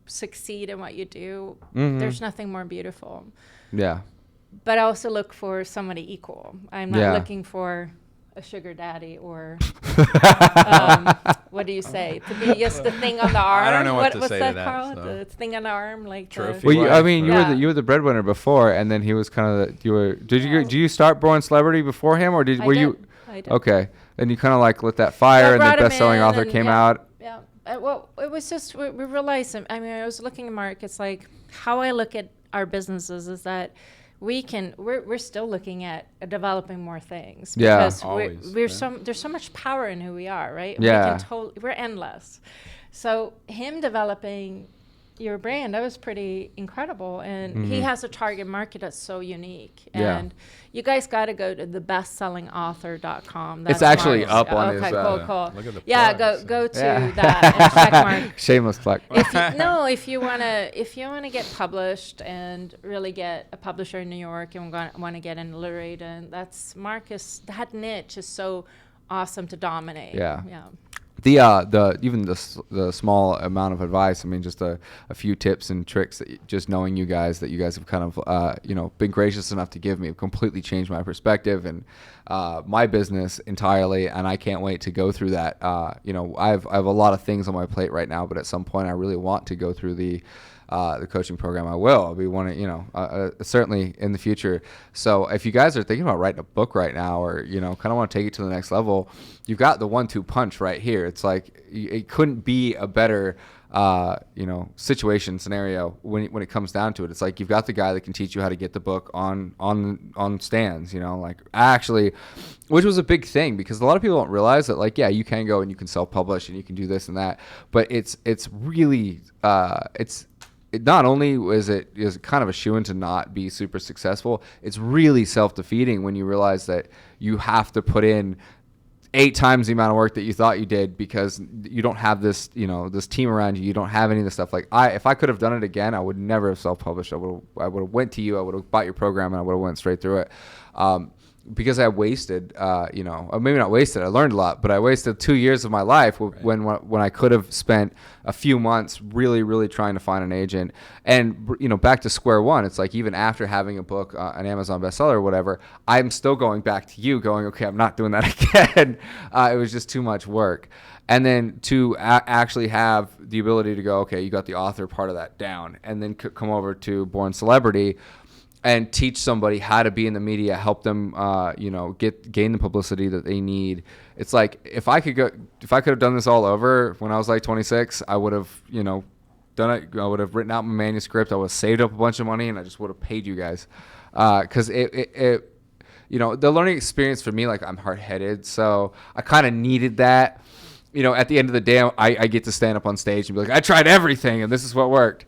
succeed in what you do, there's nothing more beautiful. Yeah. But I also look for somebody equal. I'm not looking for a sugar daddy or what do you say? To be just the thing on the arm. I don't know what to what's say that, to that, Carl? so. The thing on the arm, like Trophy. Well, wife, you were the breadwinner before, and then he was kind of Did you start Born Celebrity before him, or I did. Okay? And you kind of like lit that fire, and then Best-Selling Author came out. Yeah. Well, it was just we realized. I was looking at markets, like how I look at our businesses is that we're still looking at developing more things because there's so much power in who we are, right? Yeah. We're endless. So him developing your brand, that was pretty incredible, and he has a target market that's so unique. And you guys got to go to thebestsellingauthor.com. It's actually up on his. Okay, cool. Look at the Yeah, plugs. go to that and check mark. Shameless plug. If you wanna get published and really get a publisher in New York and want to get in literary, and that's Marcus. That niche is so awesome to dominate. Yeah. Yeah. The small amount of advice. I mean, just a few tips and tricks that just knowing you guys have kind of been gracious enough to give me completely changed my perspective and my business entirely. And I can't wait to go through that. I have a lot of things on my plate right now, but at some point I really want to go through the coaching program. I'll be certainly in the future. So if you guys are thinking about writing a book right now, or kind of want to take it to the next level, you've got the 1-2 punch right here. It's like it couldn't be a better scenario when it comes down to it. It's like you've got the guy that can teach you how to get the book on stands, which was a big thing because a lot of people don't realize that you can go and you can self-publish and you can do this and that, but it's really not only is it kind of a shoo-in to not be super successful, it's really self-defeating when you realize that you have to put in 8 times the amount of work that you thought you did because you don't have this, this team around you. You don't have any of this stuff. If I could have done it again, I would never have self-published. I would have went to you. I would have bought your program and I would have went straight through it. Because I wasted, or maybe not wasted, I learned a lot, but I wasted 2 years of my life when I could have spent a few months really, really trying to find an agent. And, back to square one, it's like even after having a book, an Amazon bestseller or whatever, I'm still going back to you going, okay, I'm not doing that again. It was just too much work. And then to actually have the ability to go, okay, you got the author part of that down, and then come over to Born Celebrity and teach somebody how to be in the media, help them, gain the publicity that they need. It's like if I could have done this all over when I was like 26, I would have, done it. I would have written out my manuscript. I would have saved up a bunch of money, and I just would have paid you guys, because the learning experience for me, I'm hard-headed, so I kind of needed that. At the end of the day, I get to stand up on stage and be like, I tried everything, and this is what worked.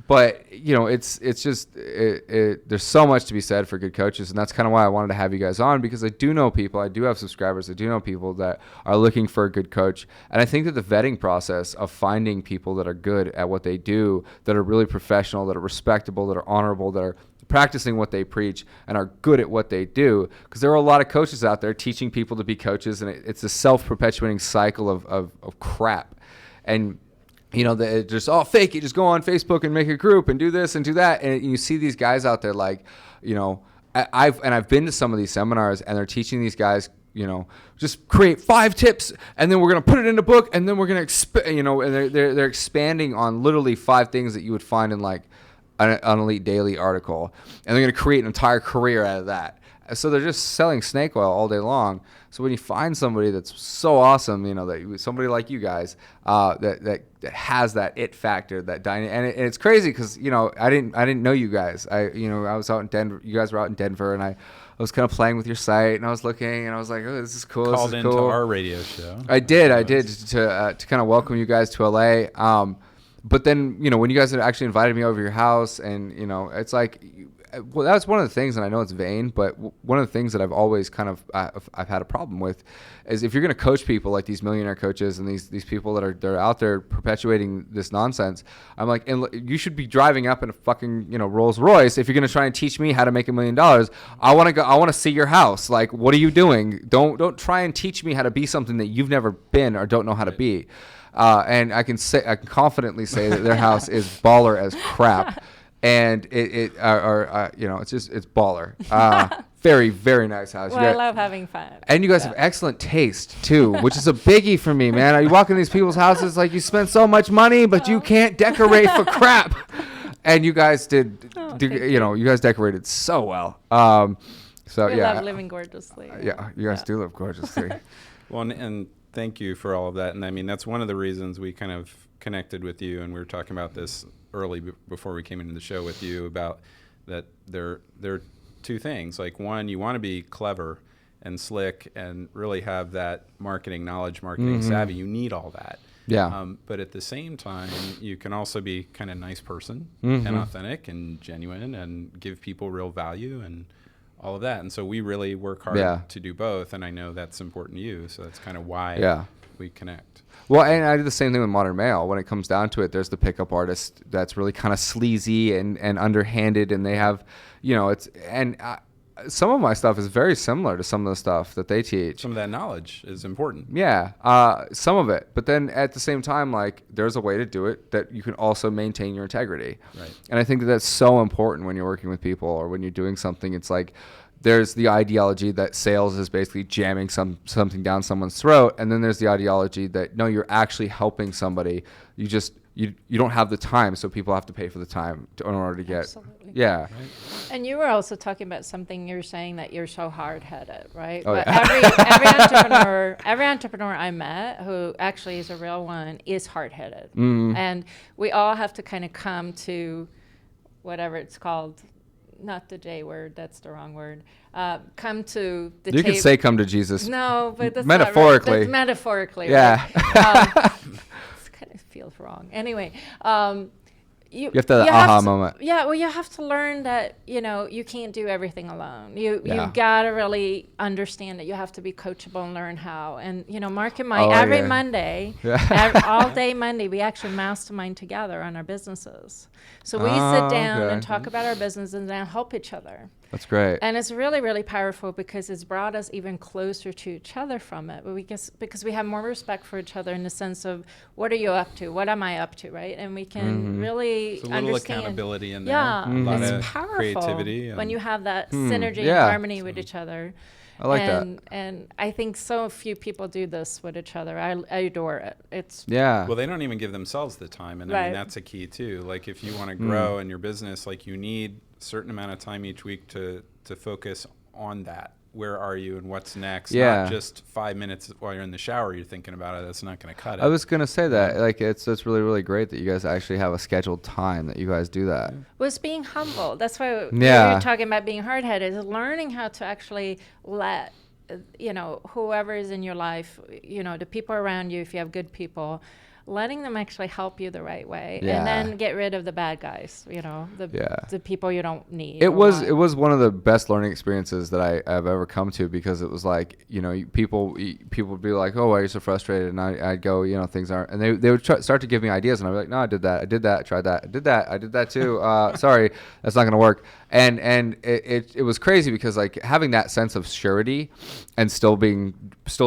But it's just there's so much to be said for good coaches, and that's kind of why I wanted to have you guys on, because I do know people, I do have subscribers, I do know people that are looking for a good coach, and I think that the vetting process of finding people that are good at what they do, that are really professional, that are respectable, that are honorable, that are practicing what they preach and are good at what they do, because there are a lot of coaches out there teaching people to be coaches, and it's a self-perpetuating cycle of crap. And they're just all fake it. Just go on Facebook and make a group and do this and do that. And you see these guys out there I've been to some of these seminars, and they're teaching these guys, just create 5 tips, and then we're going to put it in a book, and then we're going to, and they're expanding on literally 5 things that you would find in an Elite Daily article, and they're going to create an entire career out of that. So they're just selling snake oil all day long. So when you find somebody that's so awesome, somebody like you guys, that has that it factor, and it's crazy because I didn't know you guys. I was out in Denver. You guys were out in Denver, and I was kind of playing with your site, and I was looking, and I was like, oh, this is cool. Called into our radio show. I did to kind of welcome you guys to LA. but then, you know, when you guys had actually invited me over your house, and, you know, it's like, well, that's one of the things, and I know it's vain, but one of the things that I've always kind of, I've had a problem with is if you're going to coach people like these millionaire coaches and these people that are out there perpetuating this nonsense, I'm like, and you should be driving up in a fucking, you know, Rolls Royce if you're going to try and teach me how to make $1 million. I want to see your house. Like, what are you doing? Don't try and teach me how to be something that you've never been or don't know how to be. And I can confidently say that their house is baller as crap. And you know, it's baller. Very, very nice house. Well, I love having fun. And you guys have excellent taste too, which is a biggie for me, man. You walk in these people's houses, like, you spend so much money, but you can't decorate for crap. And you guys you guys decorated so well. We love living gorgeously. Yeah, you guys do live gorgeously. Well, and thank you for all of that. And I mean, that's one of the reasons we kind of connected with you, and we were talking about this early before we came into the show with you about that there are two things. Like, one, you want to be clever and slick and really have that marketing knowledge, marketing savvy. You need all that. Yeah. But at the same time, you can also be kind of a nice person and authentic and genuine and give people real value and all of that. And so we really work hard to do both. And I know that's important to you. So that's kind of why we connect. Well, and I do the same thing with Modern Male. When it comes down to it, there's the pickup artist that's really kind of sleazy and underhanded, and they have, you know, some of my stuff is very similar to some of the stuff that they teach. Some of that knowledge is important. Yeah, some of it. But then at the same time, like, there's a way to do it that you can also maintain your integrity. Right. And I think that that's so important when you're working with people or when you're doing something. It's like, there's the ideology that sales is basically jamming something down someone's throat, and then there's the ideology that no, you're actually helping somebody. You just you don't have the time, so people have to pay for the time in order to get. Absolutely. Yeah. Right. And you were also talking about something. You're saying that you're so hard-headed, right? Oh, but yeah. every entrepreneur I met who actually is a real one is hard-headed, Mm-hmm. and we all have to kind of come to whatever it's called. Not the J word, that's the wrong word. Come to the You can say come to Jesus. No, but that's metaphorically. Not right. That's metaphorically. Yeah. Right? It kind of feels wrong. Anyway, you have to have the aha moment. Yeah, well, you have to learn that, you know, you can't do everything alone. You Yeah. got to really understand that you have to be coachable and learn how. And, you know, Mark and I, every Monday, all day Monday, we actually mastermind together on our businesses. So we sit down and talk about our business and then help each other. That's great. And it's really, really powerful because it's brought us even closer to each other from it. But because we have more respect for each other in the sense of, what are you up to? What am I up to, right? And we can really It's a little understand. accountability in there. Yeah, A lot it's of powerful creativity. when you have that synergy and harmony with each other. I like that. And I think so few people do this with each other. I adore it. It's Yeah. Well, they don't even give themselves the time. And I mean, that's a key too. Like, if you want to grow in your business, like, you need a certain amount of time each week to focus on that. Where are you and what's next? Yeah. Not just 5 minutes while you're in the shower, you're thinking about it. That's not going to cut it. I was going to say that. Like, it's really, really great that you guys actually have a scheduled time that you guys do that. was being humble. That's why we Yeah. were talking about being hard-headed, is learning how to actually let, you know, whoever is in your life, you know, the people around you, if you have good people, letting them actually help you the right way, Yeah. and then get rid of the bad guys, you know, the people you don't need. It was one of the best learning experiences that I've ever come to, because it was like, you know, people would be like, oh, why are you so frustrated? And I'd go, you know, things aren't, and they would start to give me ideas, and I'd be like, no, I did that, tried that, I did that too. Sorry, that's not gonna work. And it was crazy, because like having that sense of surety and still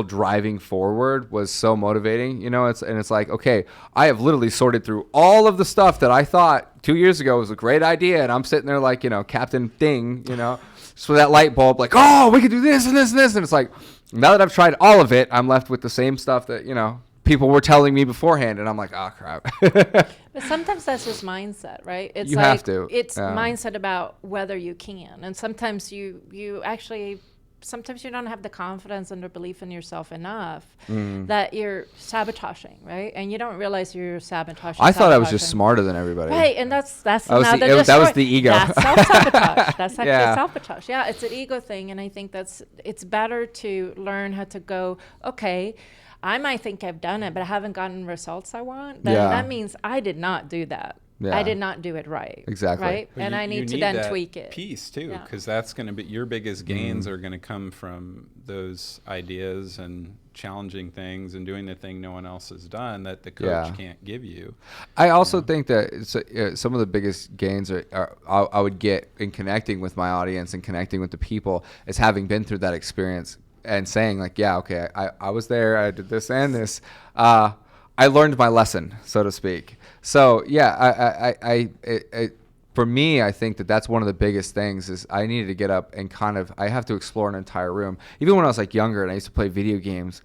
driving forward was so motivating, you know. It's like, okay, I have literally sorted through all of the stuff that I thought 2 years ago was a great idea, and I'm sitting there like, you know, Captain Thing, you know, so that light bulb, like, oh, we could do this and this and this, and it's like, now that I've tried all of it, I'm left with the same stuff that, you know, people were telling me beforehand, and I'm like, oh crap. But sometimes that's just mindset, right? It's You like, have to. It's Yeah. mindset about whether you can, and sometimes you actually. Sometimes you don't have the confidence and the belief in yourself enough that you're sabotaging, right? And you don't realize you're sabotaging. I thought I was just smarter than everybody. Right, and that's that was the ego. That's self-sabotage. That's actually Yeah. self-sabotage. Yeah, it's an ego thing, and I think it's better to learn how to go, okay, I might think I've done it, but I haven't gotten results I want. That means I did not do that. Yeah. I did not do it right. Exactly. Right? But and I need to then tweak it. Piece too, because that's going to be your biggest gains are going to come from those ideas and challenging things and doing the thing no one else has done that the coach can't give you. I also think that some of the biggest gains I would get in connecting with my audience and connecting with the people is having been through that experience and saying like, yeah, okay, I was there, I did this and this. I learned my lesson, so to speak. So yeah, for me, I think that's one of the biggest things is I needed to get up and I have to explore an entire room. Even when I was like younger and I used to play video games,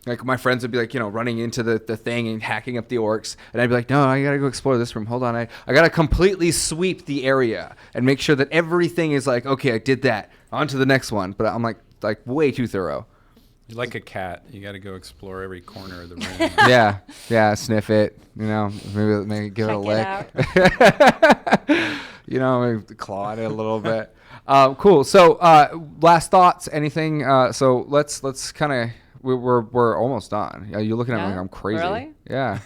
like my friends would be like, running into the thing and hacking up the orcs. And I'd be like, no, I got to go explore this room. Hold on. I got to completely sweep the area and make sure that everything is like, okay, I did that. On to the next one. But I'm like way too thorough. You're like a cat. You got to go explore every corner of the room. Yeah, sniff it. Maybe give it a lick. Maybe claw it a little bit. Cool. So, last thoughts. Anything? So let's kind of. We're almost done. You're looking at me like I'm crazy. Really? Yeah.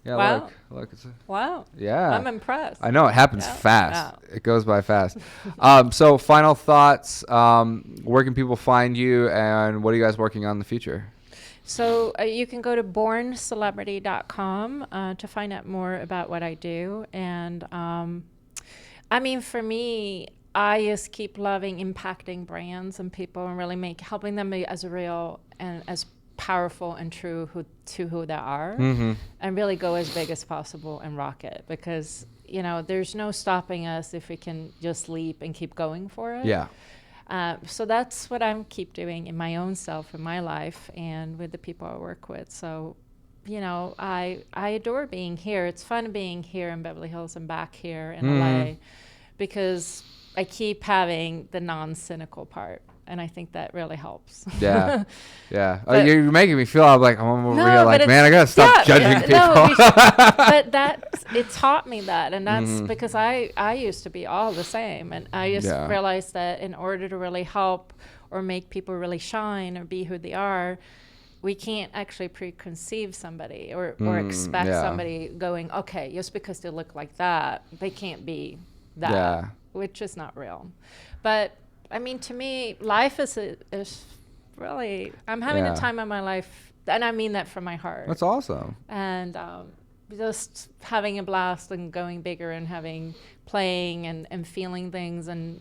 Yeah. Wow. Look. Wow. Yeah. I'm impressed. I know it happens fast. Wow. It goes by fast. So final thoughts. Where can people find you, and what are you guys working on in the future? So you can go to borncelebrity.com to find out more about what I do. And for me, I just keep loving impacting brands and people and really helping them be as real and as powerful and true to who they are, and really go as big as possible and rock it, because there's no stopping us if we can just leap and keep going for it. So that's what I'm keep doing in my own self, in my life, and with the people I work with. So I adore being here. It's fun being here in Beverly Hills and back here in LA, because I keep having the non-cynical part. And I think that really helps. Yeah. You're making me feel like I'm over here like, man, I got to stop judging people. But it taught me that. And that's because I used to be all the same. And I just realized that in order to really help or make people really shine or be who they are, we can't actually preconceive somebody or expect somebody going, okay, just because they look like that, they can't be that, which is not real. But to me, life is really, I'm having a time of my life, and I mean that from my heart. That's awesome. And just having a blast and going bigger and playing and feeling things and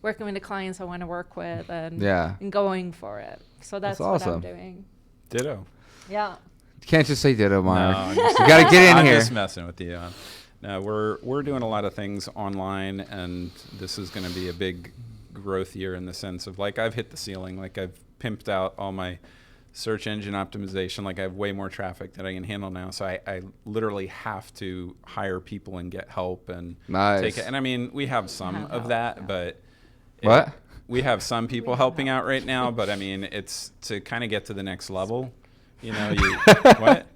working with the clients I want to work with and going for it. So that's awesome. What I'm doing. Ditto. Yeah. You can't just say ditto, Mark. No, you got to get in here. I'm just messing with you. No, we're doing a lot of things online, and this is going to be a big growth year in the sense of I've hit the ceiling. I've pimped out all my search engine optimization. I have way more traffic that I can handle now. So I literally have to hire people and get help and take it. And we have some of that, but we have some people helping out right now. But it's to kind of get to the next level. What?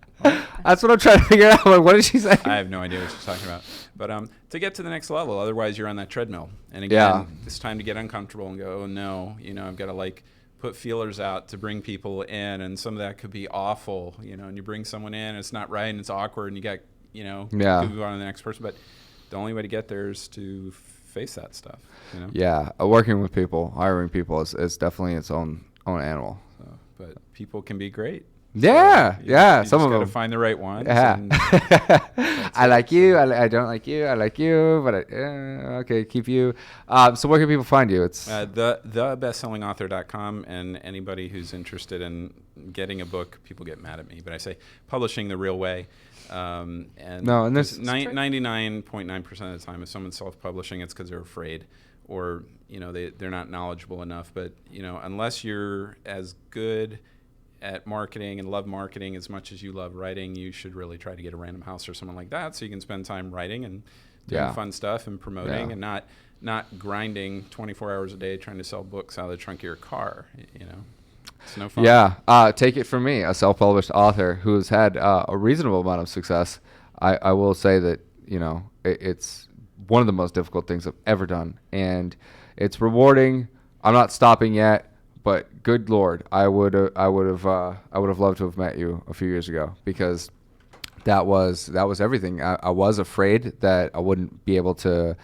That's what I'm trying to figure out. What did she say? I have no idea what she's talking about. But to get to the next level, otherwise you're on that treadmill. And again, it's time to get uncomfortable and go, oh no, I've got to put feelers out to bring people in, and some of that could be awful, and you bring someone in, and it's not right, and it's awkward, and you got, move on to the next person. But the only way to get there is to face that stuff. Yeah, working with people, hiring people is definitely its own animal. So, but people can be great. Yeah, you some of them. Got to find the right ones. Yeah. I like you. I don't like you. I like you, but okay, keep you. So where can people find you? It's thebestsellingauthor.com, and anybody who's interested in getting a book. People get mad at me, but I say publishing the real way. And this 99.9% of the time, if someone's self-publishing, it's because they're afraid, or they're not knowledgeable enough. But unless you're as good at marketing and love marketing as much as you love writing, you should really try to get a Random House or someone like that, so you can spend time writing and doing fun stuff and promoting, and not grinding 24 hours a day trying to sell books out of the trunk of your car. It's no fun. Take it from me, a self-published author who has had a reasonable amount of success. I will say that it's one of the most difficult things I've ever done, and it's rewarding. I'm not stopping yet, but good Lord, I would have loved to have met you a few years ago, because that was everything. I was afraid that I wouldn't be able to,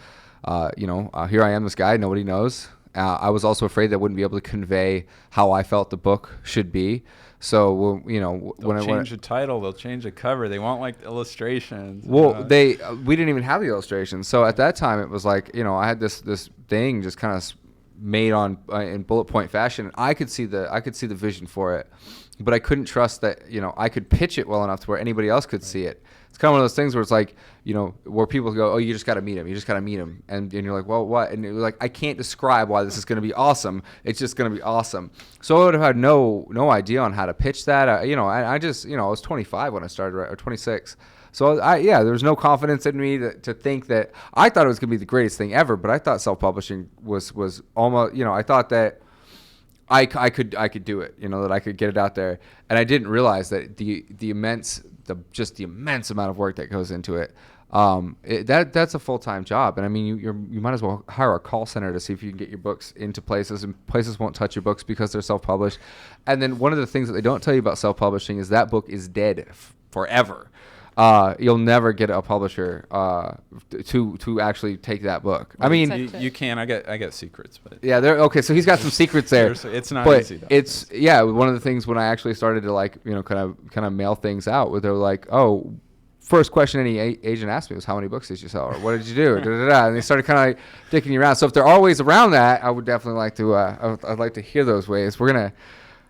here I am, this guy nobody knows. I was also afraid that I wouldn't be able to convey how I felt the book should be. So, they'll change the title, they'll change the cover. They want like illustrations. Well, we didn't even have the illustrations. So at that time, it was like, I had this thing just kind of made on in bullet point fashion. I could see the vision for it, but I couldn't trust that I could pitch it well enough to where anybody else could see it. It's kind of one of those things where it's like, where people go, oh, you just got to meet him. You just got to meet him. And you're like, well, what? And you're like, I can't describe why this is going to be awesome. It's just going to be awesome. So I would have had no idea on how to pitch that. I was 25 when I started, or 26. So there was no confidence in me to think that. I thought it was going to be the greatest thing ever, but I thought self-publishing was almost, I thought that I could do it, that I could get it out there. And I didn't realize that the immense amount of work that goes into it. That's a full-time job. And I mean, you might as well hire a call center to see if you can get your books into places, and places won't touch your books because they're self-published. And then one of the things that they don't tell you about self-publishing is that book is dead forever. You'll never get a publisher to actually take that book. I mean, you can. I get secrets, but yeah, okay. So he's got some secrets there. It's not but easy though. It's one of the things when I actually started to kind of mail things out, where they're like, oh, first question any agent asked me was, how many books did you sell, or what did you do, and they started kind of dicking you around. So if there are ways around that, I would definitely like to. I'd like to hear those ways. We're gonna.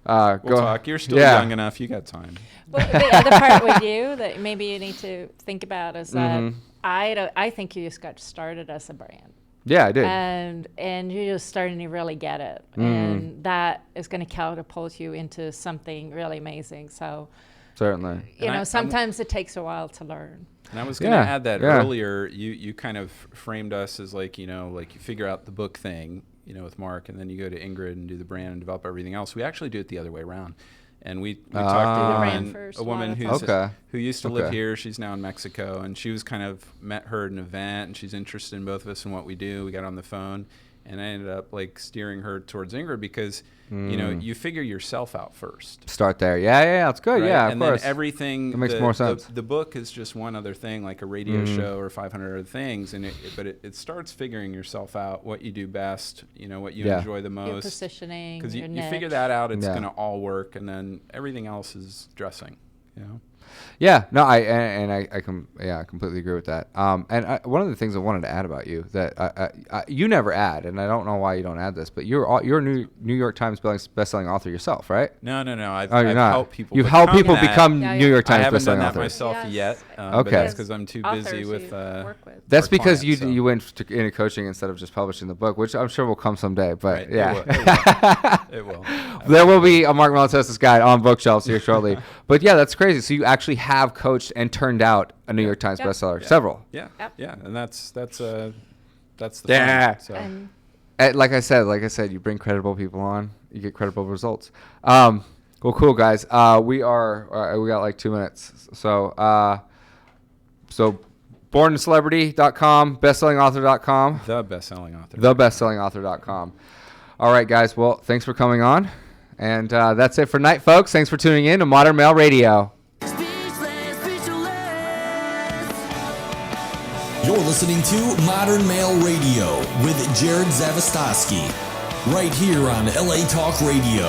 We'll talk. You're still young enough. You got time. But the other part with you that maybe you need to think about is that I think you just got started as a brand. Yeah, I did. And you're just starting to really get it. And that is going to catapult you into something really amazing. So certainly. Sometimes it takes a while to learn. And I was going to add that earlier. You kind of framed us as like you figure out the book thing, with Mark, and then you go to Ingrid and do the brand and develop everything else. We actually do it the other way around. And we talked to a woman who used to live here. She's now in Mexico, and she was kind of met her at an event, and she's interested in both of us and what we do. We got on the phone, and I ended up like steering her towards Ingrid because you figure yourself out first. Start there. Yeah, that's good. Right? Yeah, and of course. Then everything. That makes more sense. The book is just one other thing, like a radio show or 500 other things, and it starts figuring yourself out, what you do best, what you enjoy the most. Your positioning. Because you figure that out, it's going to all work, and then everything else is dressing. Yeah, no, I completely agree with that. And one of the things I wanted to add about you that you never add, and I don't know why you don't add this, but you're a New York Times best-selling author yourself, right? No. I've helped people. You've helped people become New York Times best-selling authors. I haven't done that myself yet, but that's because I'm too busy with. That's because you went into coaching instead of just publishing the book, which I'm sure will come someday. But it will. There will be a Mark Malatesta's guide on bookshelves here shortly. But yeah, that's crazy. So you actually have coached and turned out a New York Times bestseller, several. Yeah, and that's the fun. So. Like I said, you bring credible people on, you get credible results. Well, cool guys. We got like 2 minutes. So borncelebrity.com, bestsellingauthor.com. thebestsellingauthor.com. All right, guys. Well, thanks for coming on. And that's it for tonight, folks. Thanks for tuning in to Modern Male Radio. You're listening to Modern Male Radio with Jerod Zavistoski, right here on LA Talk Radio.